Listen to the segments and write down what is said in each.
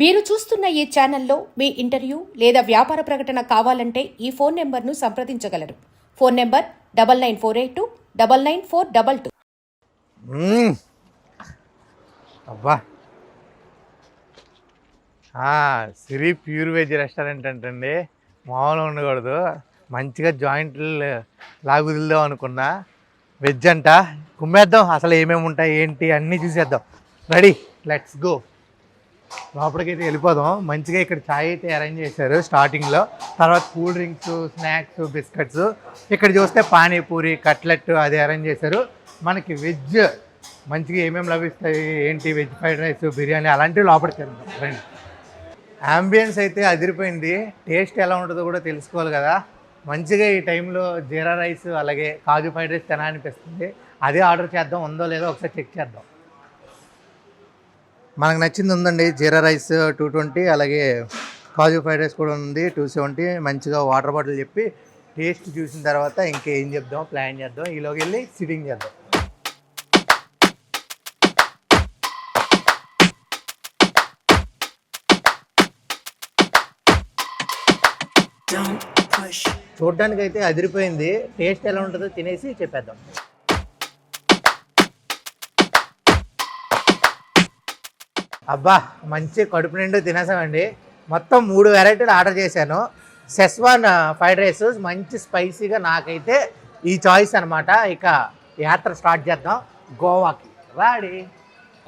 మీరు చూస్తున్న ఈ ఛానల్లో మీ ఇంటర్వ్యూ లేదా వ్యాపార ప్రకటన కావాలంటే ఈ ఫోన్ నెంబర్ను సంప్రదించగలరు. Phone number 9948299422. అబ్బా, సిరి ప్యూర్ వెజ్ రెస్టారెంట్ అంటండి. మామూలుగా ఉండకూడదు. మంచిగా జాయింట్లు లాగుదిద్దాం అనుకున్నా. వెజ్ అంట, కుమ్మేద్దాం. అసలు ఏమేమి ఉంటాయి ఏంటి అన్నీ చూసేద్దాం. Ready, let's go. లోపలికైతే వెళ్ళిపోదాం. మంచిగా ఇక్కడ ఛాయ్ అయితే అరేంజ్ చేశారు స్టార్టింగ్లో. తర్వాత కూల్ డ్రింక్స్, స్నాక్స్, బిస్కెట్స్. ఇక్కడ చూస్తే పానీపూరి, కట్లెట్ అది అరేంజ్ చేశారు. మనకి వెజ్ మంచిగా ఏమేమి లభిస్తాయి ఏంటి, వెజ్ ఫ్రైడ్ రైస్, బిర్యానీ అలాంటివి లోపలికి వెళ్దాం రండి. అంబియన్స్ అయితే అదిరిపోయింది. టేస్ట్ ఎలా ఉంటుందో కూడా తెలుసుకోవాలి కదా. మంచిగా ఈ టైంలో జీరా రైస్ అలాగే కాజు ఫ్రైడ్ రైస్ తినాలనిపిస్తుంది. అదే ఆర్డర్ చేద్దాం, ఉందో లేదో ఒకసారి చెక్ చేద్దాం. మనకు నచ్చింది ఉందండి. జీరా రైస్ 220, అలాగే కాజు ఫ్రైడ్ రైస్ కూడా ఉంది 270. మంచిగా వాటర్ బాటిల్ చెప్పి టేస్ట్ చూసిన తర్వాత ఇంకేం చెప్దాం, ప్లాన్ చేద్దాం. ఈలోకి వెళ్ళి సిట్టింగ్ చేద్దాం. చూడ్డానికి అయితే అదిరిపోయింది. టేస్ట్ ఎలా ఉంటుందో తినేసి చెప్పేద్దాం. అబ్బా, మంచి కడుపు నిండు తినేసామండి. మొత్తం 3 వెరైటీలు ఆర్డర్ చేశాను. సెస్వాన్ ఫ్రైడ్ రైస్ మంచి స్పైసీగా, నాకైతే ఈ చాయిస్ అనమాట. ఇక యాత్ర స్టార్ట్ చేద్దాం గోవాకి. రాడి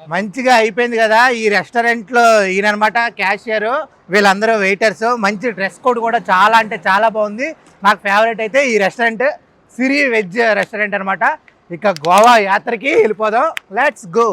మంచిగా అయిపోయింది కదా. ఈ రెస్టారెంట్లో ఈయనమాట క్యాషియర్, వీళ్ళందరూ వెయిటర్స్. మంచి డ్రెస్ కోడ్ కూడా చాలా అంటే చాలా బాగుంది. నాకు ఫేవరెట్ అయితే ఈ రెస్టారెంట్ సిరి వెజ్ రెస్టారెంట్ అనమాట. ఇక గోవా యాత్రకి వెళ్ళిపోదాం. Let's go.